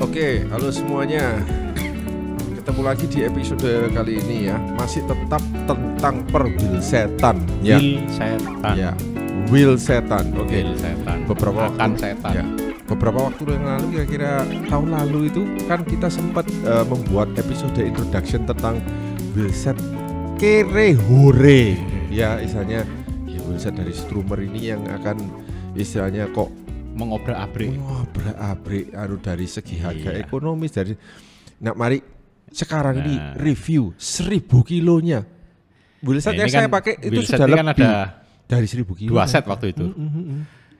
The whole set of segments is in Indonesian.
Oke, halo semuanya. Ketemu lagi di episode kali ini ya. Masih tetap tentang perwilsetan ya. Wilsetan. Ya, wilsetan. Oke. Wilsetan. Beberapa akan waktu, setan. ya, beberapa waktu yang lalu, kira-kira tahun lalu itu kan kita sempat membuat episode introduction tentang wilset kere hore. Ya, istilahnya ya wilset dari Strummer ini yang akan istilahnya kok Mengobrak-abrik. dari segi harga Iya. ekonomis dari. Nah, mari sekarang ini review 1000 kilonya. Wilset yang saya pakai itu Wilset sudah ini lebih kan ada dari 1000 kilo. 2 set waktu itu.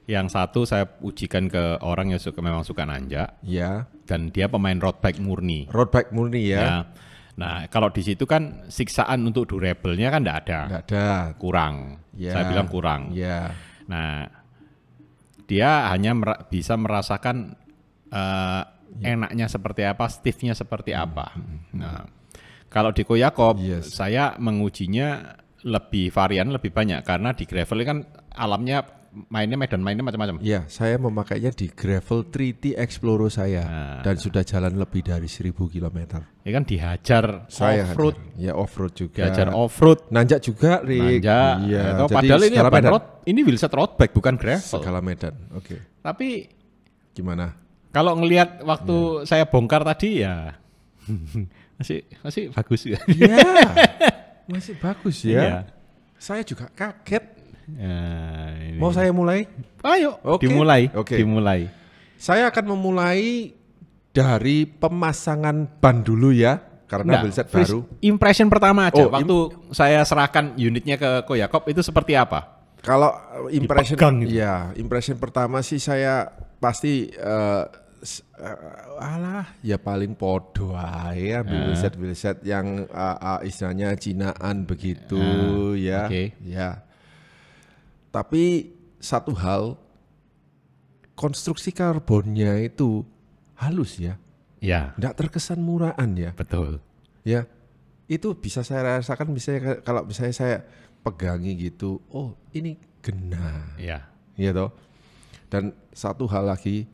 Yang satu saya ujikan ke orang yang memang suka nanjak, Ya, dan dia pemain road bike murni. road bike murni ya. Ya. Nah, kalau di situ kan siksaan untuk durable-nya kan enggak ada. Enggak ada. Kurang. Ya. Saya bilang kurang. Ya. Nah, dia hanya bisa merasakan enaknya seperti apa, stiffnya seperti apa. Nah, kalau di Koyakop, Yes. saya mengujinya lebih banyak karena di gravel kan alamnya medan mainnya macam-macam. Ya, saya memakainya di gravel 3T Explorer saya dan sudah jalan lebih dari 1000 km. Ya kan dihajar Saya off-road, ya off-road juga. dihajar off-road, Nanjak juga, Rick. nanjak. Iya, Atau jadi padahal ini segala apa, medan. ini Wilset road bike bukan gravel. Segala medan. Oke. Tapi Gimana? kalau ngelihat waktu saya bongkar tadi ya masih bagus ya. Ya. Masih bagus ya. Iya. Saya juga kaget. Ya, ini. Mau saya mulai? Ayo, Oke. dimulai. Oke. Dimulai. Saya akan memulai dari pemasangan ban dulu ya, karena wilset first baru. impression pertama aja. Oh, Waktu saya serahkan unitnya ke Koyakop itu seperti apa? Kalau impression, Dipegang gitu. ya impression pertama sih saya pasti alah ya paling podo aja wilset yang istilahnya Cinaan begitu ya. oke. Ya. Tapi satu hal, konstruksi karbonnya itu halus ya, Ya, nggak terkesan murahan ya. betul. Ya, itu bisa saya rasakan misalnya kalau misalnya saya pegangi gitu, oh ini gena, Ya. ya toh. Dan satu hal lagi,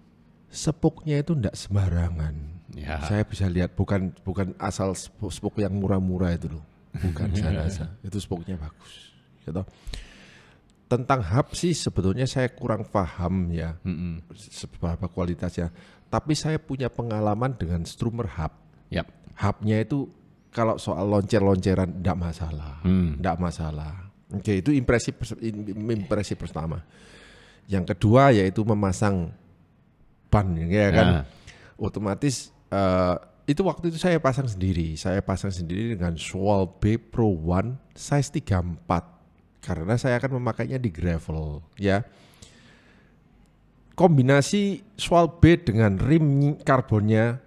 spoknya itu nggak sembarangan. Ya. Saya bisa lihat bukan asal spok yang murah-murah itu loh, bukan saya rasa itu spoknya bagus, ya toh. Tentang hub sih sebetulnya saya kurang paham ya, seberapa kualitasnya. Tapi saya punya pengalaman dengan Strummer hub. Yap. Hubnya itu kalau soal loncer-lonceran enggak masalah, enggak masalah. Oke, itu impresi pertama. Yang kedua yaitu memasang ban, ya kan. Otomatis itu waktu itu saya pasang sendiri dengan Schwalbe Pro One size 34 karena saya akan memakainya di gravel, ya. Kombinasi Schwalbe dengan rim karbonnya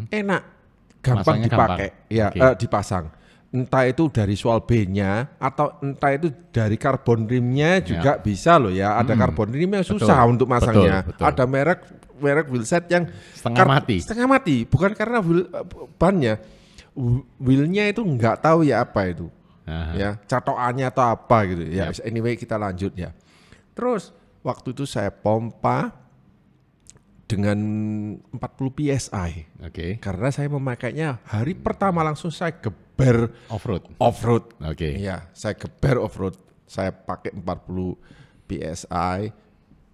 enak, gampang Masangnya dipakai, gampang. ya, Oke. dipasang. Entah itu dari Schwalbe-nya atau entah itu dari karbon rimnya juga bisa loh ya. Ada karbon rim yang susah Betul. untuk masangnya. Betul. Ada merek wilset yang setengah mati, bukan karena bannya, wheelnya itu nggak tahu ya apa itu. Ya, catokannya atau apa gitu ya. Anyway, kita lanjut ya. Terus waktu itu saya pompa dengan 40 PSI. Oke. Karena saya memakainya hari pertama langsung saya geber Off-road. off-road. Oke. Iya, saya geber off-road. Saya pakai 40 PSI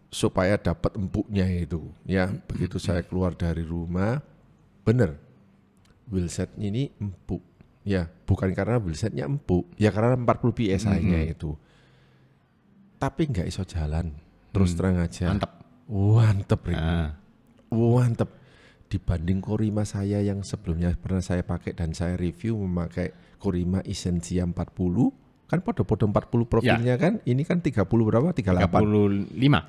supaya dapat empuknya itu. Ya, begitu saya keluar dari rumah, bener, wheelset ini empuk. Ya, bukan karena wheelsetnya empuk, ya karena 40 PSI-nya itu. Tapi nggak iso jalan, terus terang aja. Mantep, Rick. Mantep. Dibanding Korima saya yang sebelumnya pernah saya pakai dan saya review memakai Korima Essentia 40, kan podo-podo 40 profilnya kan, ini kan 30 berapa? 38.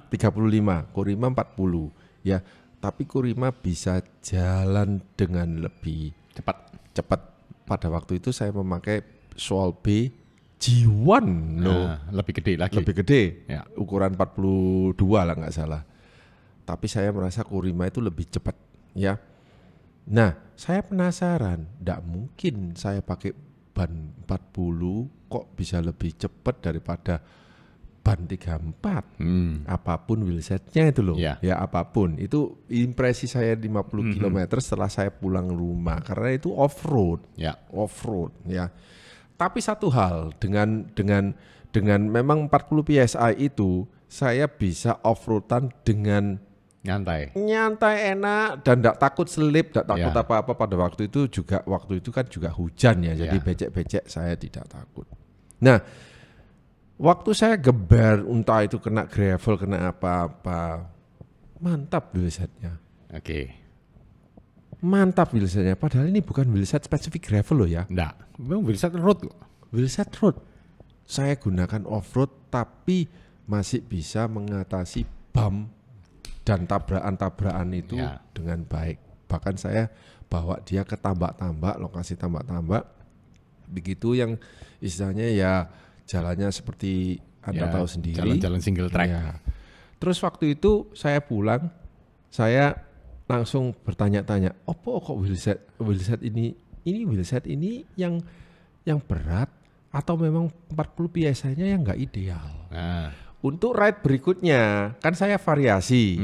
35, Korima 40. Ya, tapi Korima bisa jalan dengan lebih cepat. Pada waktu itu saya memakai Schwalbe G1 loh. Lebih gede lagi. Lebih gede. Ya. Ukuran 42 lah nggak salah. Tapi saya merasa Korima itu lebih cepat ya. Nah, saya penasaran, nggak mungkin saya pakai ban 40 kok bisa lebih cepat daripada ban 34. Apapun wheelsetnya itu loh. Ya. Ya apapun. Itu impresi saya 50 km setelah saya pulang rumah karena itu off-road. Ya. Off-road ya. Tapi satu hal dengan memang 40 PSI itu saya bisa off-roadan dengan nyantai enak dan tidak takut selip, tidak takut apa-apa. Pada waktu itu kan juga hujan ya, jadi becek-becek saya tidak takut. Nah, waktu saya geber entah itu kena gravel, kena apa-apa, mantap wheelsetnya. Oke. Mantap wheelsetnya, padahal ini bukan wheelset spesifik gravel loh ya. Enggak, memang wheelset road kok. Wheelset road. Saya gunakan off-road tapi masih bisa mengatasi bump dan tabrakan-tabrakan itu dengan baik. Bahkan saya bawa dia ke tambak-tambak, lokasi tambak-tambak. Begitu yang istilahnya ya jalannya seperti Anda tahu sendiri. Jalan-jalan single track. Ya. Terus waktu itu saya pulang, saya langsung bertanya-tanya, opo kok wheelset ini wheelset ini yang berat atau memang 40 PSI-nya yang nggak ideal. Nah. Untuk ride berikutnya kan saya variasi,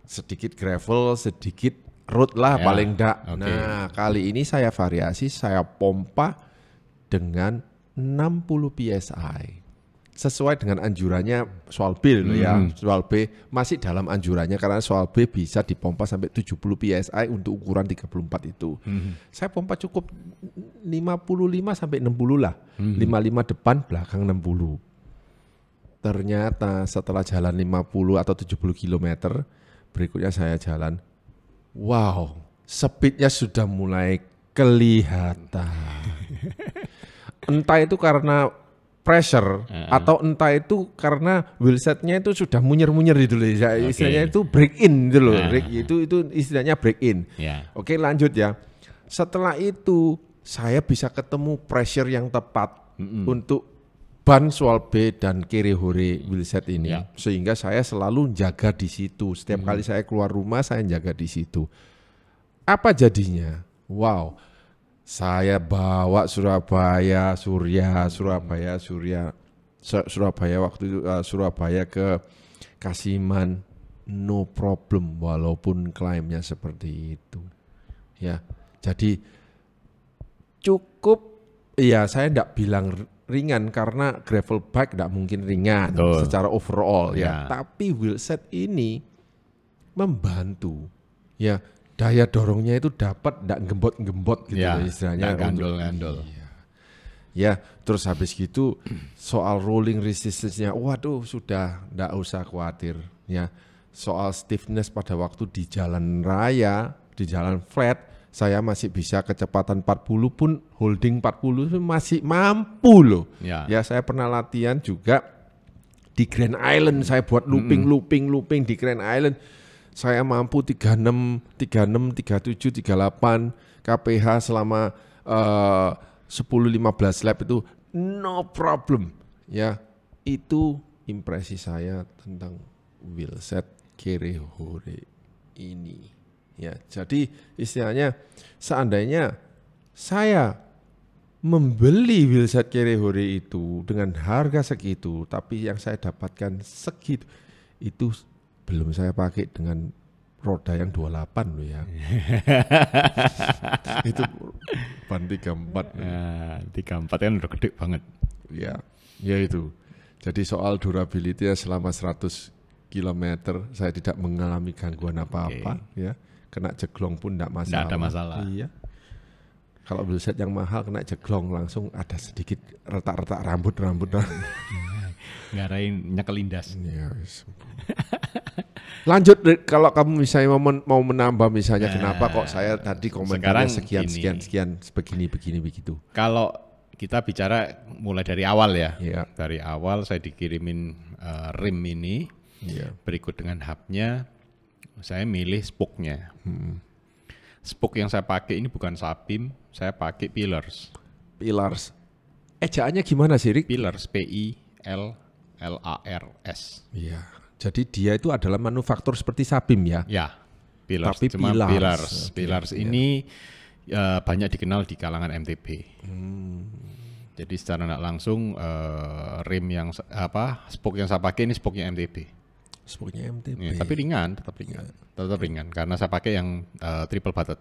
sedikit gravel, sedikit road lah paling enggak. Okay. Nah kali ini saya variasi, saya pompa dengan 60 PSI. Sesuai dengan anjurannya soal B ya, soal B masih dalam anjurannya karena soal B bisa dipompa sampai 70 PSI untuk ukuran 34 itu. Saya pompa cukup 55 sampai 60 lah, 55 depan, belakang 60. Ternyata setelah jalan 50 atau 70 km, berikutnya saya jalan, wow, speednya sudah mulai kelihatan. Entah itu karena pressure atau entah itu karena wheelsetnya itu sudah munyer-munyer gitu loh. Istilahnya itu break in gitu loh. Itu istilahnya break in. Oke, lanjut ya. Setelah itu saya bisa ketemu pressure yang tepat untuk ban soal B dan kiri hore wheelset ini, sehingga saya selalu jaga di situ. Setiap kali saya keluar rumah, saya jaga di situ. Apa jadinya? Wow, saya bawa Surabaya waktu itu Surabaya ke Kasiman, no problem, walaupun klaimnya seperti itu. Ya, jadi cukup. Ya, saya tidak bilang ringan karena gravel bike tidak mungkin ringan secara overall ya. Tapi wheelset ini membantu ya, daya dorongnya itu dapat tidak gembot-gembot gitu istilahnya. Gandol-gandol. Ya, terus habis gitu soal rolling resistance-nya, waduh sudah tidak usah khawatir ya. Soal stiffness pada waktu di jalan raya, di jalan flat, saya masih bisa kecepatan 40 pun holding 40 masih mampu loh. Ya saya pernah latihan juga di Grand Island, saya buat looping di Grand Island. Saya mampu 36, 37, 38 kph selama 10-15 lap itu no problem. Ya, itu impresi saya tentang wheelset Kere-hore ini. Ya, jadi istilahnya seandainya saya membeli wheelset Kere-hore itu dengan harga segitu, tapi yang saya dapatkan segitu, itu belum saya pakai dengan roda yang 28 loh ya. Itu ban 34. Nah, 34 kan udah gede banget. Ya itu. Jadi soal durability selama 100 km saya tidak mengalami gangguan apa-apa ya. Kena jeglong pun tidak masalah. Tidak ada masalah. Iya. Kalau wheelset yang mahal kena jeglong langsung ada sedikit retak-retak rambut. Ngarain nyekel lindas. Ya, lanjut kalau kamu misalnya mau menambah misalnya kenapa kok saya tadi komentarnya sekian begini begitu. Kalau kita bicara mulai dari awal ya. Dari awal saya dikirimin rim ini. Berikut dengan hubnya. Saya milih spoke-nya. Spoke yang saya pakai ini bukan Sabim, saya pakai Pillars. Ejaannya gimana sih, Rick? Pillars, P-I-L-L-A-R-S. Iya. Jadi dia itu adalah manufaktur seperti Sabim ya? Ya, Pillars. Tapi cuma Pillars ini banyak dikenal di kalangan MTB. Jadi secara tidak langsung rim yang spoke yang saya pakai ini spoke-nya MTB. Spoke-nya MTB. Ya, tapi ringan, tetap ringan karena saya pakai yang triple butted.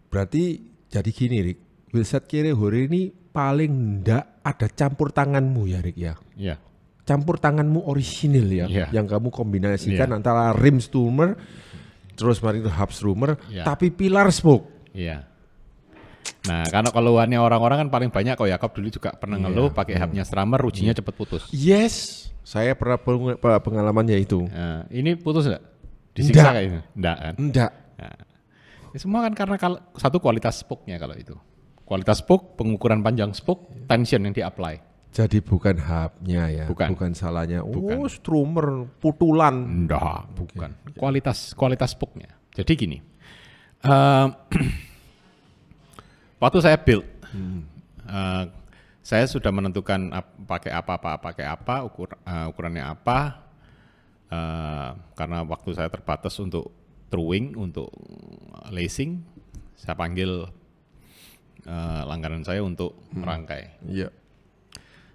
Berarti jadi gini, Rik. Wheelset kiri hore ini paling ndak ada campur tanganmu ya, Rik ya. Iya. Campur tanganmu orisinil ya, yang kamu kombinasikan antara rim strummer, terus mari itu hub strummer, tapi pilar spoke. Iya. Nah, karena keluhannya orang-orang kan paling banyak kok Yakob dulu juga pernah ngeluh pakai hubnya strummer rujinya cepet putus. Yes, saya pernah pengalamannya itu. Nah, ini putus nggak? Disiksa kayak ini? Nggak kan? Nggak. Nah, ya semua kan karena satu kualitas spoke-nya kalau itu. Kualitas spoke, pengukuran panjang spoke, tension yang di-apply. Jadi bukan hubnya ya, bukan salahnya. Oh, strummer putulan. Enggak, bukan. Kualitas spoke-nya. Jadi gini. Waktu saya build, saya sudah menentukan pakai apa, ukurannya apa, karena waktu saya terbatas untuk truing, untuk lacing, saya panggil langganan saya untuk merangkai. Iya.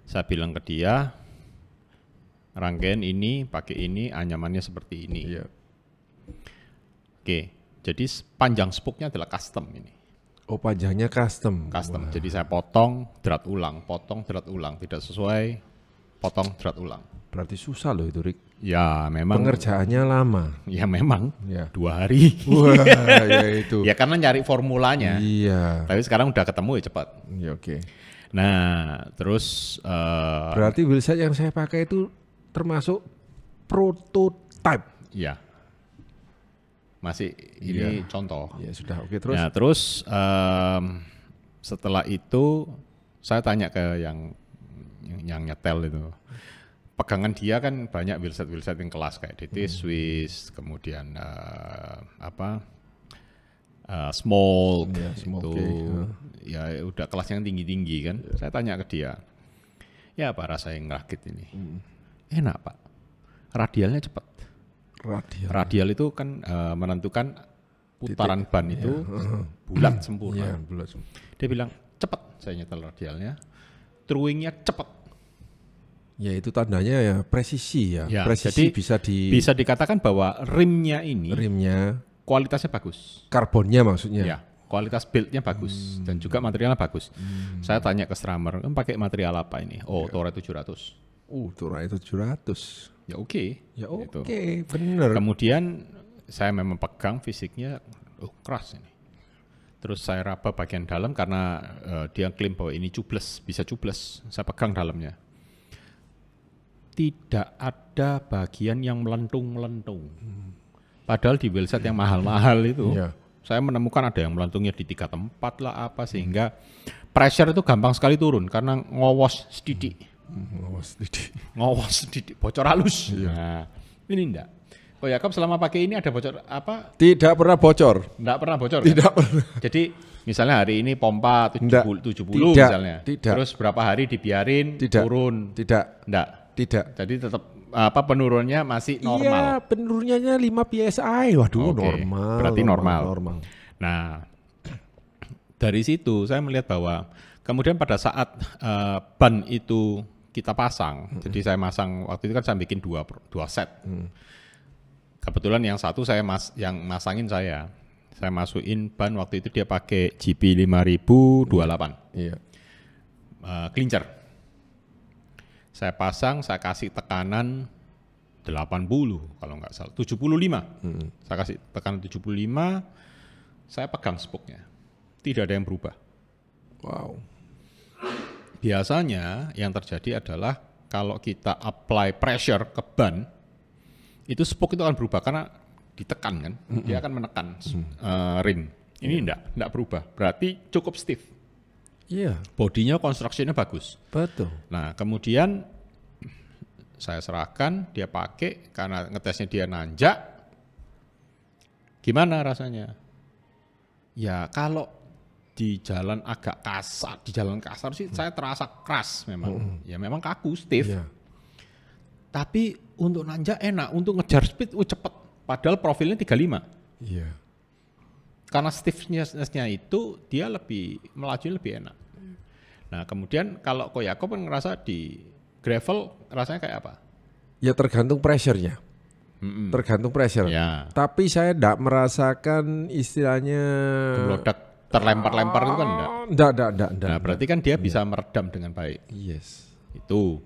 Saya bilang ke dia, rangkaian ini, pakai ini, anyamannya seperti ini. Iya. Oke, jadi panjang spoke-nya adalah custom ini. Oh, panjangnya custom. Custom. Wah. Jadi saya potong, drat ulang, tidak sesuai, potong, drat ulang. Berarti susah loh itu, Rik. Ya, memang. Pengerjaannya lama. Ya, memang. Ya. 2 hari. Wah, ya itu. Ya karena nyari formulanya. Iya. Tapi sekarang udah ketemu ya cepat. Iya, oke. Nah, terus. Berarti wheelset yang saya pakai itu termasuk prototype. Iya. Masih ini contoh. Ya sudah, oke terus. Nah, terus setelah itu saya tanya ke yang nyetel itu. Pegangan dia kan banyak wheelset yang kelas kayak DT Swiss, kemudian Smoke itu. Ya udah kelas yang tinggi-tinggi kan. Saya tanya ke dia. Ya apa rasa yang ngerakit ini? Enak, Pak. Radialnya cepat. Radial itu kan menentukan putaran ban itu bulat sempurna. Dia bilang cepat saya nyetel radialnya, truingnya cepat. Ya itu tandanya ya presisi ya. Presisi jadi bisa dikatakan bahwa rimnya kualitasnya bagus. Karbonnya maksudnya. Ya, kualitas build-nya bagus dan juga materialnya bagus. Saya tanya ke strummer, pakai material apa ini? Oh, Toray 700. Toray 700. Ya oke. Ya oke, bener. Kemudian saya memang pegang fisiknya, keras ini. Terus saya raba bagian dalam karena dia klaim bahwa ini cubles, bisa cubles. Saya pegang dalamnya. Tidak ada bagian yang melentung-melentung. Padahal di wheelset yang mahal-mahal itu, saya menemukan ada yang melentungnya di 3 tempat lah apa, sehingga pressure itu gampang sekali turun karena ngowos sedikit. Ngawas sedikit, bocor halus. Nah, ini enggak. Oh Yakob selama pakai ini ada bocor apa? Tidak pernah bocor. Enggak pernah bocor. Tidak kan? pernah. Jadi misalnya hari ini pompa 70 misalnya. Tidak. Terus berapa hari dibiarin turun? Tidak. Enggak. Tidak. Jadi tetap penurunannya masih normal. Iya, penurunannya 5 PSI. Waduh, normal. Berarti normal. Nah, dari situ saya melihat bahwa kemudian pada saat ban itu kita pasang, jadi saya masang waktu itu kan saya bikin dua set. Kebetulan yang satu yang masangin saya masukin ban waktu itu dia pakai GP 5028. Iya. Clincher. Saya pasang, saya kasih tekanan 80 kalau nggak salah, 75. Saya kasih tekanan 75, saya pegang spoke-nya. Tidak ada yang berubah. Wow. Biasanya yang terjadi adalah kalau kita apply pressure ke ban, itu spoke itu akan berubah karena ditekan kan, dia akan menekan rim. Ini enggak berubah, berarti cukup stiff. Iya. Bodinya konstruksinya bagus. Betul. Nah kemudian saya serahkan, dia pakai karena ngetesnya dia nanjak. Gimana rasanya? Ya kalau di jalan agak kasar, sih saya terasa keras memang. Ya memang kaku, stiff. Tapi untuk nanjak enak, untuk ngejar speed cepet. Padahal profilnya 35. Iya. Karena stiffness-nya itu dia lebih melaju lebih enak. Nah kemudian kalau Koyako kan ngerasa di gravel rasanya kayak apa? Ya tergantung pressure-nya. Tergantung pressure. Ya. Tapi saya tidak merasakan istilahnya Gemlodak terlempar-lempar itu kan enggak? Enggak. Nah berarti kan dia bisa meredam dengan baik. Yes. Itu.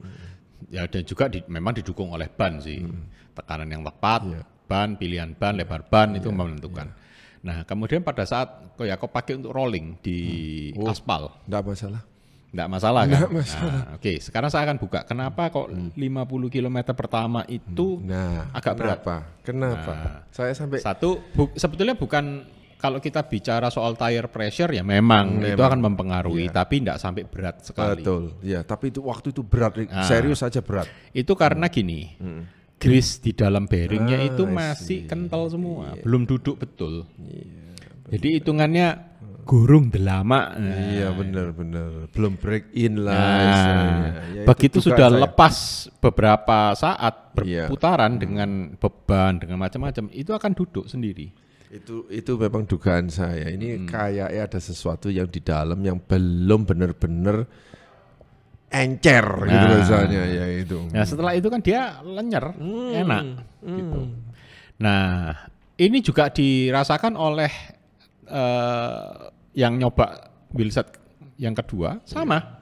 Ya dan juga memang didukung oleh ban sih. Tekanan yang tepat, ban, pilihan ban, lebar ban itu menentukan. Nah kemudian pada saat Koyako pakai untuk rolling di aspal. Enggak masalah. Enggak masalah kan? Enggak masalah. Nah, Oke, sekarang saya akan buka. Kenapa kok 50 km pertama itu agak berat? Kenapa? Saya sampai Sebetulnya bukan kalau kita bicara soal tire pressure ya memang itu akan mempengaruhi, tapi tidak sampai berat sekali. Betul. Ya, tapi itu waktu itu berat, serius saja berat. Itu karena gini, grease di dalam bearingnya itu masih kental semua, belum duduk betul. Jadi hitungannya gurung delama. Iya benar, belum break in lah. Ya, begitu sudah lepas beberapa saat berputaran dengan beban dengan macam-macam, itu akan duduk sendiri. Itu memang dugaan saya. Ini kayaknya ada sesuatu yang di dalam yang belum benar-benar encer gitu misalnya ya itu. Nah setelah itu kan dia lenyer, enak. Gitu. Nah ini juga dirasakan oleh yang nyoba wheelset yang kedua sama.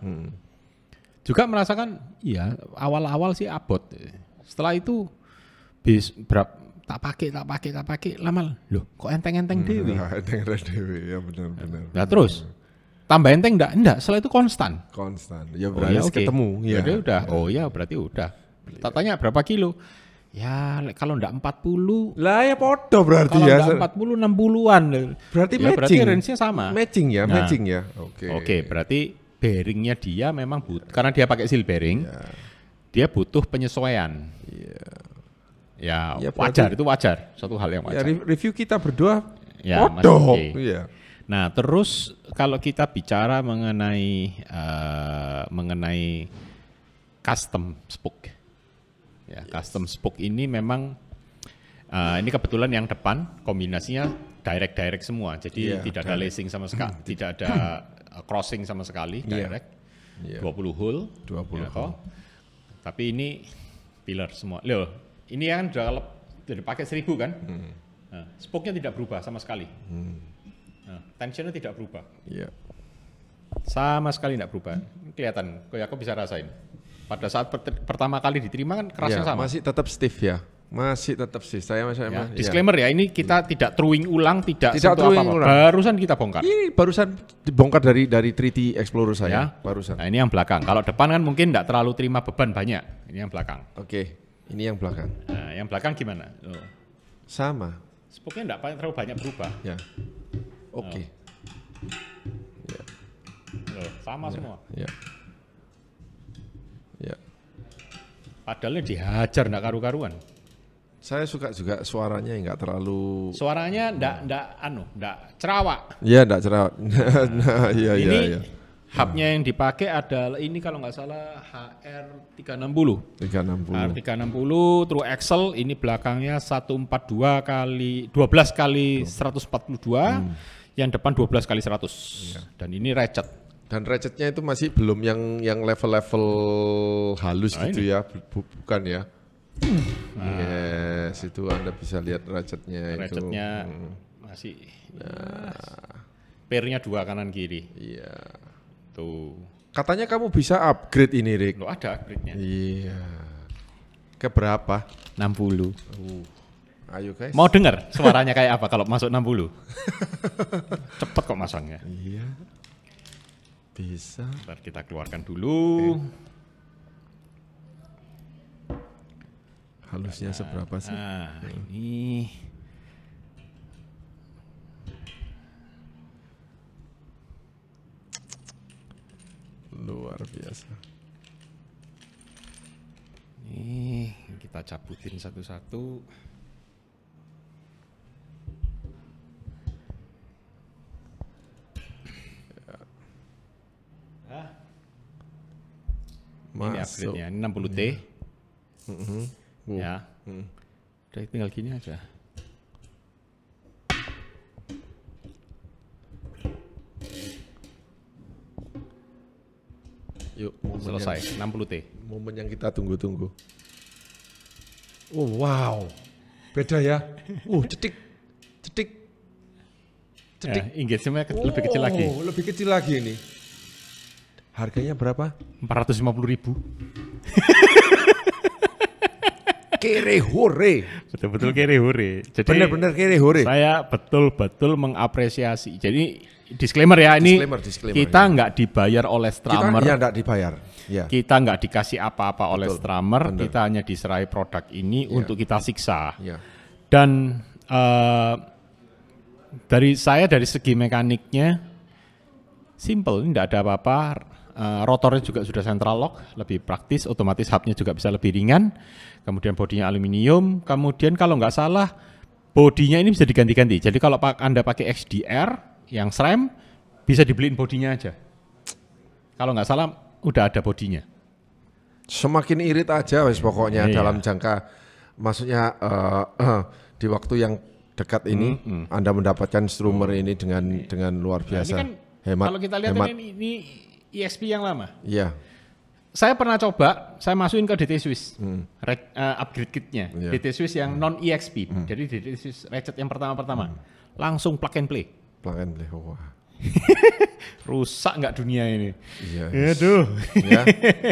Juga merasakan iya awal-awal sih abot. Setelah itu tak pakai lama loh kok enteng-enteng dewi. Enteng-enteng dewi ya benar. Nah terus tambah enteng enggak setelah itu konstan ya berarti ketemu ya. Berarti udah berarti udah. Tak tanya berapa kilo ya kalau enggak 40 lah ya podo berarti kalau ya enggak 40 60-an berarti ya, berarti range-nya sama matching ya Oke, berarti bearingnya dia memang karena dia pakai seal bearing dia butuh penyesuaian. Ya wajar, itu wajar, suatu hal yang wajar. Ya, review kita berdua ya, podo. Iya. Nah, terus kalau kita bicara mengenai custom spoke. Ya, custom spoke ini memang ini kebetulan yang depan kombinasinya direct semua. Jadi tidak ada lacing sama sekali, tidak ada crossing sama sekali, direct. 20 hole. Tapi ini pillar semua. Loh, ini kan udah pakai 1000 kan? Nah, spoke-nya tidak berubah sama sekali. Nah, tensionnya tidak berubah. Sama sekali tidak berubah. Kelihatan, Koyako bisa rasain. Pada saat pertama kali diterima kan kerasnya sama. Masih tetap stiff ya. Masih tetap stiff. Disclaimer ya, ini kita tidak throwing ulang, tidak sentuh apa-apa. Barusan kita bongkar. Ini barusan dibongkar dari 3T Explorer saya. Barusan. Nah, ini yang belakang. Kalau depan kan mungkin tidak terlalu terima beban banyak. Ini yang belakang. Oke. Ini yang belakang. Nah, yang belakang gimana? Sama. Spoke-nya enggak terlalu banyak berubah. Ya. Oke. Sama semua. Ya. Padahal dihajar enggak karu-karuan. Saya suka juga suaranya enggak terlalu. Suaranya enggak cerawak. Iya, enggak cerawak. Ini hubnya yang dipakai adalah ini kalau nggak salah HR360. HR360 True Axle, ini belakangnya 142 kali 12 kali 142, yang depan 12 kali 100. Dan ini ratchet. Dan ratchetnya itu masih belum yang level-level halus gitu ya, bukan ya. Yes, itu Anda bisa lihat ratchetnya itu. Ratchetnya masih pairnya 2 kanan kiri. Iya. Tuh. Katanya kamu bisa upgrade ini, Rick. Loh, ada upgrade-nya. Iya. Ke berapa? 60. Ayo guys. Mau dengar suaranya kayak apa kalau masuk 60? Cepet kok masangnya. Iya. Bisa. Ntar kita keluarkan dulu. Halusnya seberapa sih? Nah, ini luar biasa. Ini kita cabutin satu-satu. Ini upgrade-nya, ini 60T. Ya. Udah tinggal gini aja. Yuk, selesai 60T. Momen yang kita tunggu-tunggu. Oh, wow. Beda ya. Cetik. Ya, engagement-nya lebih kecil lagi. Lebih kecil lagi ini. Harganya berapa? 450.000. Kere hore. Betul-betul kere hore. Jadi benar-benar kere hore. Saya betul-betul mengapresiasi. Jadi disclaimer ya, ini disclaimer, kita nggak dibayar oleh Strammer. Kita nggak dibayar. Ya. Kita nggak dikasih apa-apa oleh Strammer. Kita hanya diserai produk ini untuk kita siksa. Ya. Dan dari segi mekaniknya simple, tidak ada apa-apa. Rotornya juga sudah central lock, lebih praktis, otomatis hubnya juga bisa lebih ringan. Kemudian bodinya aluminium. Kemudian kalau nggak salah, bodinya ini bisa diganti-ganti. Jadi kalau Anda pakai XDR yang SRAM, bisa dibeliin bodinya aja. Kalau nggak salah, udah ada bodinya. Semakin irit aja wes pokoknya dalam jangka, maksudnya di waktu yang dekat ini, Anda mendapatkan Strummer ini dengan luar biasa. Ini kan, hemat. Kalau kita lihat ini EXP yang lama. Iya. Saya pernah coba, saya masukin ke DT Swiss, upgrade kitnya, DT Swiss yang non EXP, jadi DT Swiss ratchet yang pertama-pertama, langsung plug and play. Plug and play, wah. Rusak nggak dunia ini? Iya. Aduh.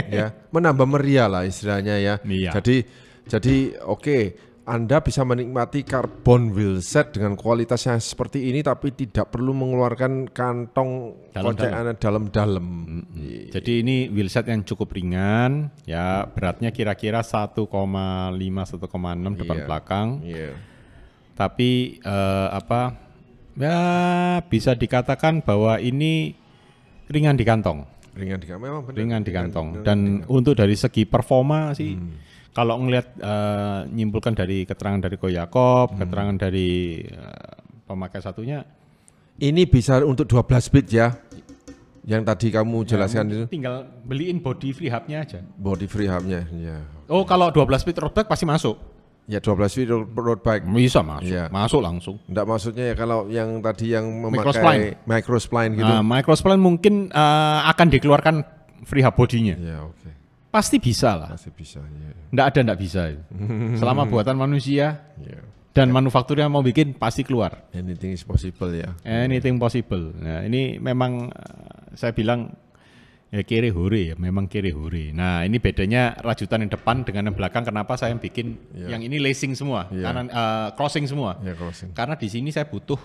Ya, menambah meriah lah istilahnya ya. Iya. Jadi oke. Anda bisa menikmati carbon wheelset dengan kualitas yang seperti ini, tapi tidak perlu mengeluarkan kantong kocekan dalam-dalam. Jadi ini wheelset yang cukup ringan, ya beratnya kira-kira 1,5-1,6 depan belakang. Tapi ya bisa dikatakan bahwa ini ringan di kantong. Ringan di kantong. Dan untuk dari segi performa sih. Kalau ngelihat nyimpulkan dari keterangan dari Ko Yakob, keterangan dari pemakai satunya, ini bisa untuk 12 bit ya. Yang tadi kamu jelaskan itu. Tinggal beliin body free hubnya aja. Body free hubnya, ya. Oh, kalau 12 bit road bike pasti masuk. Ya 12 bit road bike bisa masuk. Ya. Masuk langsung. Enggak, maksudnya ya kalau yang tadi yang memakai microspline gitu. Microspline mungkin akan dikeluarkan free hub bodinya. Ya, oke. Pasti bisa lah. Pasti bisa, ya. Nggak bisa. Selama buatan manusia dan manufakturnya mau bikin, pasti keluar. Anything is possible ya. Anything possible. Nah ini memang saya bilang ya kere hore ya, memang kere hore. Nah ini bedanya rajutan yang depan dengan yang belakang. Kenapa saya bikin yang ini lacing semua, kanan crossing semua. Crossing. Karena di sini saya butuh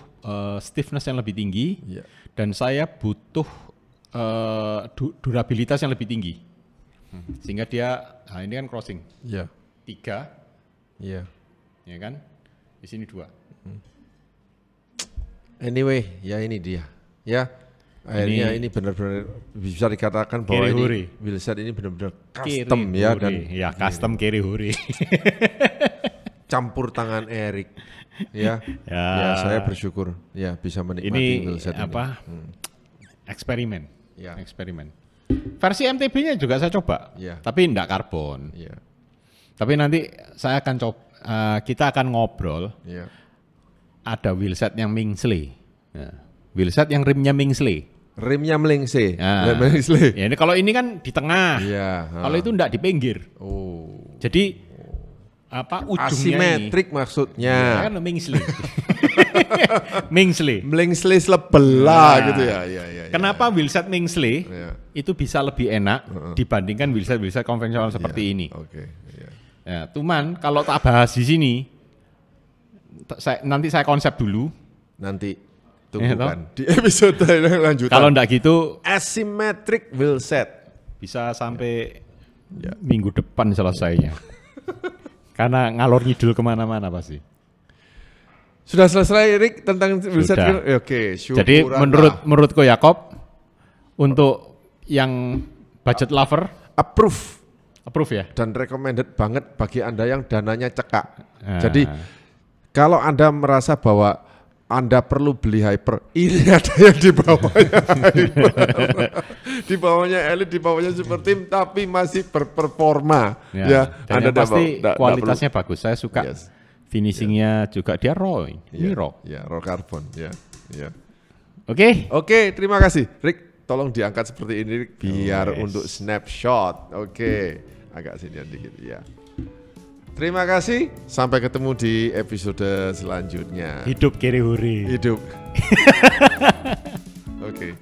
stiffness yang lebih tinggi dan saya butuh durabilitas yang lebih tinggi. Sehingga dia, nah ini kan crossing. 3. Ya kan? Di sini 2. Anyway, ya ini dia. Ya. Akhirnya ini benar-benar bisa dikatakan bahwa ini wheelset ini benar-benar custom ya dan custom kere hore. Campur tangan Erik. Ya. Saya bersyukur ya bisa menikmati wheelset ini. Eksperimen. Versi MTB-nya juga saya coba, tapi enggak karbon. Tapi nanti saya akan coba, kita akan ngobrol. Ada wheelset yang Mingsley, wheelset yang rimnya Mingsley. Rimnya melengse. Ya, ini kalau ini kan di tengah. Kalau itu enggak di pinggir. Jadi ujungnya asimetrik ini. Maksudnya. Ya kan Mingsley. Mingsley sebelah gitu ya. Kenapa wheelset Mingsley itu bisa lebih enak dibandingkan wheelset konvensional seperti ini? Ya, cuman kalau tak bahas di sini, nanti saya konsep dulu. Nanti tunggukan di episode lanjutan. Kalau enggak gitu, asymmetric wheelset bisa sampai minggu depan selesainya. Karena ngalor ngidul kemana-mana pasti. Sudah selesai Rick tentang wheelset? Oke, jadi menurut Ko Yakob untuk yang budget lover approve ya dan recommended banget bagi Anda yang dananya cekak. Jadi kalau Anda merasa bahwa Anda perlu beli Hyper, ini ada yang di bawahnya Hyper. Di bawahnya Elite, di bawahnya Super Team, tapi masih berperforma. Dan Anda pasti kualitasnya bagus. Saya suka finishingnya juga dia raw. Ini raw. Raw carbon. Oke, terima kasih Rick. tolong diangkat seperti ini biar untuk snapshot. Oke, agak sinian dikit ya. Terima kasih, sampai ketemu di episode selanjutnya. Hidup kiri huri. Hidup. Oke.